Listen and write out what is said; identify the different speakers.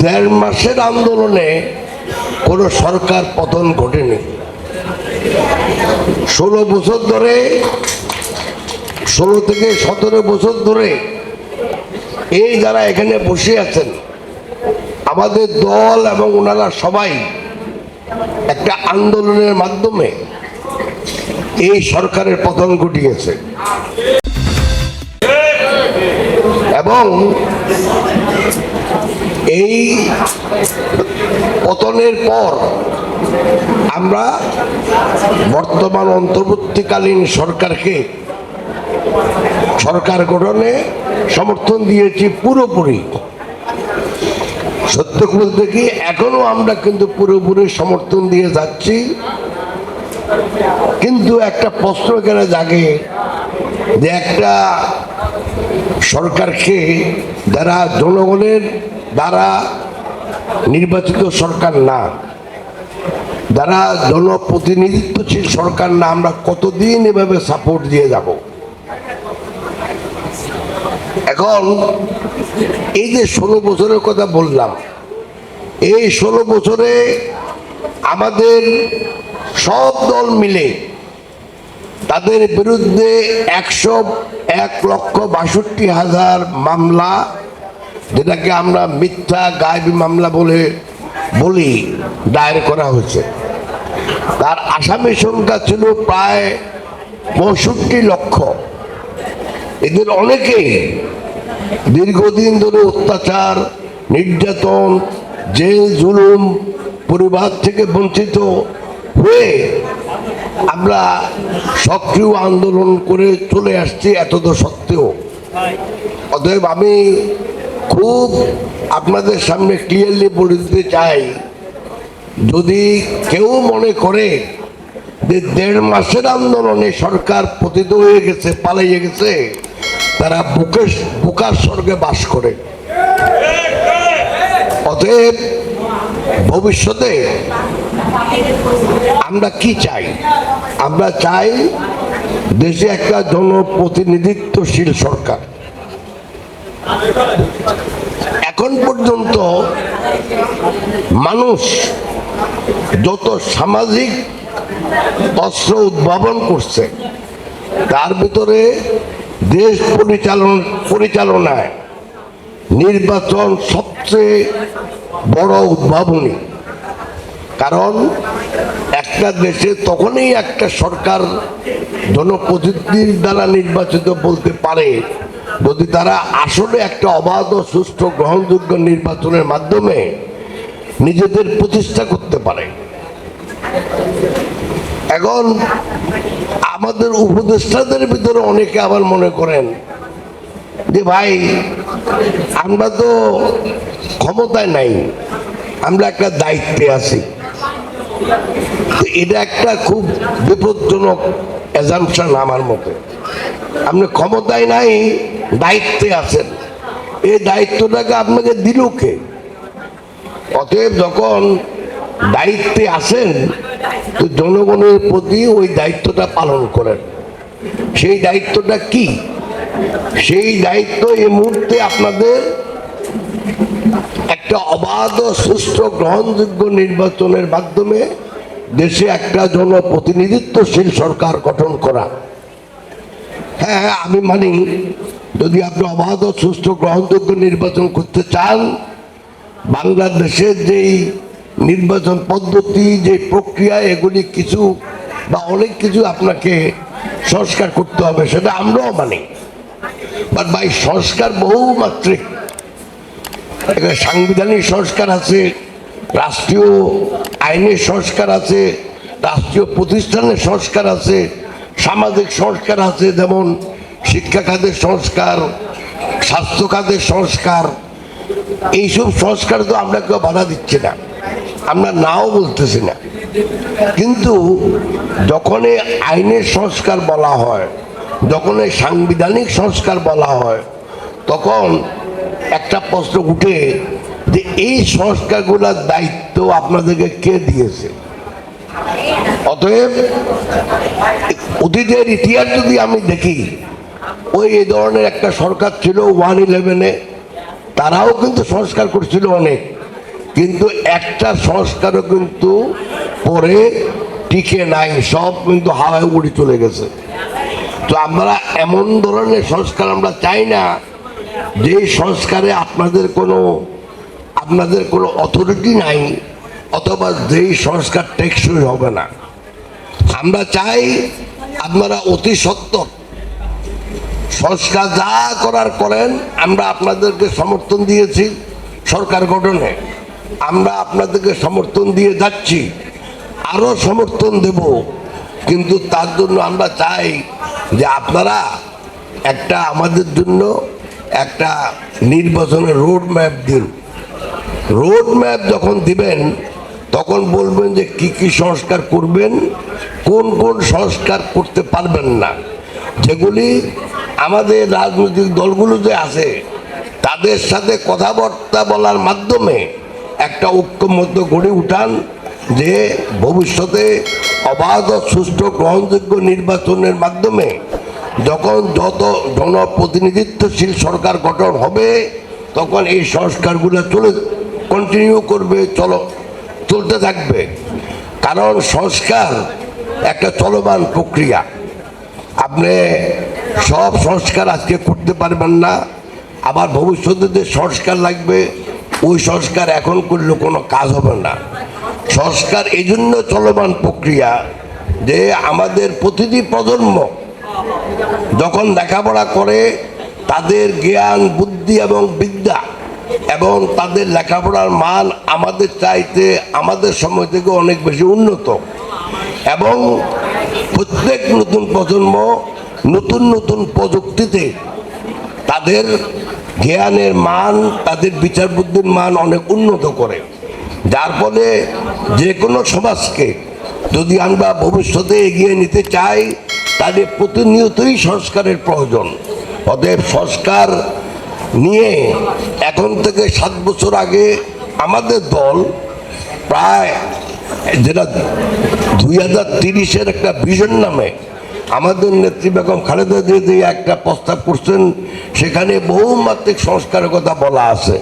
Speaker 1: দেড় মাসের আন্দোলনে কোনো সরকার পতন ঘটেনি। 16 বছর ধরে, 16 থেকে 17 বছর ধরে এই যারা এখানে বসে আছেন আমাদের দল এবং ওনারা সবাই একটা আন্দোলনের মাধ্যমে এই সরকারের পতন ঘটিয়েছে। এবং এই পতনের পর আমরা বর্তমান অন্তর্বর্তীকালীন সরকারকে সরকার গঠনে সমর্থন দিয়েছি পুরোপুরি। সত্য বলতে কি এখনো আমরা কিন্তু পুরোপুরি সমর্থন দিয়ে যাচ্ছি। কিন্তু একটা প্রশ্ন এখানে জাগে যে একটা সরকারকে যারা জনগণের দ্বারা নির্বাচিত সরকার না, যারা জনপ্রতিনিধিত্বশীল সরকার না, আমরা কতদিন এভাবে সাপোর্ট দিয়ে যাব? এখন এই যে 16 বছরের কথা বললাম, এই 16 বছরে আমাদের সব দল মিলে তাদের বিরুদ্ধে 101,62,000 মামলা, যেটাকে আমরা মিথ্যা গায়েবী মামলা বলি দায়ের করা হয়েছে। তার আসামি সংখ্যা ছিল প্রায় 65 লক্ষ। এদের অনেকেই দীর্ঘদিন ধরে অত্যাচার, নির্যাতন, জেল জুলুম, পরিবার থেকে বঞ্চিত হয়ে আমরা সক্রিয় আন্দোলন করে চলে আসছি এতদ সত্ত্বেও। অতএব আমি খুব আপনাদের সামনে ক্লিয়ারলি বলে দিতে চাই, যদি কেউ মনে করে যে 1.5 মাসের আন্দোলনে সরকার পতিত হয়ে গেছে, পালিয়ে গেছে, তারা বোকার স্বর্গে বাস করে। অতএব ভবিষ্যতে আমরা কি চাই? আমরা চাই দেশে একটা জনপ্রতিনিধিত্বশীল সরকার। এখন পর্যন্ত মানুষ যত সামাজিক অস্ত্র উদ্ভাবন করছে, তার ভিতরে দেশ পরিচালনায় নির্বাচন সবচেয়ে বড় উদ্ভাবনী। কারণ একটা দেশে তখনই একটা সরকার জনপ্রতিনিধির দ্বারা নির্বাচিত বলতে পারে যদি তারা আসলে একটা অবাধ, সুষ্ঠু, গ্রহণযোগ্য নির্বাচনের মাধ্যমে নিজেদের প্রতিষ্ঠা করতে পারে। এখন আমাদের উপদেষ্টাদের ভিতরে অনেকে আবার মনে করেন যে ভাই, আমরা তো ক্ষমতায় নাই, আমরা একটা দায়িত্বে আছি। এটা একটা খুব বিপজ্জনক অ্যাজাম্পশন আমার মতে। আপনি ক্ষমতায় নাই, দায়িত্বে আছেন, এই দায়িত্বটাকে আপনাকে দিল কে? অতএব যখন দায়িত্বে আছেন তো জনগণের প্রতি ওই দায়িত্বটা পালন করেন। সেই দায়িত্বটা কি? সেই দায়িত্ব এই মুহূর্তে আপনাদের একটা অবাধ, সুষ্ঠু, গ্রহণযোগ্য নির্বাচনের মাধ্যমে দেশে একটা জনপ্রতিনিধিত্বশীল সরকার গঠন করা। হ্যাঁ, আমি মানি, যদি আপনি অবাধ, সুষ্ঠু, গ্রহণযোগ্য নির্বাচন করতে চান, বাংলাদেশের যেই নির্বাচন পদ্ধতি, যে প্রক্রিয়া, এগুলি কিছু বা অনেক কিছু আপনাকে সংস্কার করতে হবে, সেটা আমরাও মানি। বাট ভাই, সংস্কার বহুমাত্রিক। এখানে সাংবিধানিক সংস্কার আছে, রাষ্ট্রীয় আইনের সংস্কার আছে, রাষ্ট্রীয় প্রতিষ্ঠানের সংস্কার আছে, সামাজিক সংস্কার আছে, যেমন শিক্ষা খাতের সংস্কার, স্বাস্থ্য খাতের সংস্কার। এইসব সংস্কার তো আমরা কেউ বাধা দিচ্ছি না, আমরা নাও বলতেছি না। কিন্তু যখন আইনের সংস্কার বলা হয়, যখন সাংবিধানিক সংস্কার বলা হয়, তখন একটা প্রশ্ন উঠে যে এই সংস্কারগুলোর দায়িত্ব আপনাদেরকে কে দিয়েছে? অতএব অতীতের ইতিহাস যদি আমি দেখি, ওই এই ধরনের একটা সরকার ছিল 111-এ, তারাও কিন্তু সংস্কার করছিল অনেক। কিন্তু একটা সংস্কারও কিন্তু পরে টিকে নাই, সব কিন্তু হাওয়ায় উড়ে চলে গেছে। তো আমরা এমন ধরনের সংস্কার আমরা চাই না যে সংস্কারে আপনাদের কোনো অথরিটি নাই, অথবা যেই সংস্কার টেকসই হবে না। আমরা চাই আপনারা অতি সত্বর সংস্কার যা করার করেন। আমরা আপনাদেরকে সমর্থন দিয়েছি সরকার গঠনে, আমরা আপনাদেরকে সমর্থন দিয়ে যাচ্ছি, আরো সমর্থন দেব। কিন্তু তার জন্য আমরা চাই যে আপনারা একটা আমাদের জন্য একটা নির্বাচনের রোড ম্যাপ দিন। রোড ম্যাপ যখন দিবেন তখন বলবেন যে কি কি সংস্কার করবেন, কোন কোন সংস্কার করতে পারবেন না, যেগুলি আমাদের রাজনৈতিক দলগুলো যে আছে তাদের সাথে কথাবার্তা বলার মাধ্যমে একটা ঐক্যমত্য গড়ে উঠান, যে ভবিষ্যতে অবাধ সুষ্ঠু গ্রহণযোগ্য নির্বাচনের মাধ্যমে যখন যত জনপ্রতিনিধিত্বশীল সরকার গঠন হবে তখন এই সংস্কারগুলো কন্টিনিউ করবে, চলতে থাকবে। কারণ সংস্কার একটা চলমান প্রক্রিয়া। আপনি সব সংস্কার আজকে করতে পারবেন না, আবার ভবিষ্যতে যে সংস্কার লাগবে ওই সংস্কার এখন করলে কোনো কাজ হবে না। সংস্কার এই জন্য চলমান প্রক্রিয়া যে আমাদের প্রতিটি প্রজন্ম যখন লেখাপড়া করে তাদের জ্ঞান বুদ্ধি এবং বিদ্যা এবং তাদের লেখাপড়ার মান আমাদের চাইতে আমাদের সময় থেকে অনেক বেশি উন্নত, এবং প্রত্যেক নতুন প্রজন্ম নতুন নতুন প্রযুক্তিতে তাদের জ্ঞানের মান, তাদের বিচার বুদ্ধির মান অনেক উন্নত করে। যার ফলে যে কোনো সমাজকে যদি আমরা ভবিষ্যতে এগিয়ে নিতে চাই তাহলে প্রতিনিয়তই সংস্কারের প্রয়োজন। অতএব সংস্কার নিয়ে এখন থেকে 7 বছর আগে আমাদের দল প্রায়, যেটা 2030-এর একটা ভিশন নামে আমাদের নেত্রী বেগম খালেদা জিয়া একটা প্রস্তাব করছেন, সেখানে বহুমাত্রিক সংস্কারের কথা বলা আছে।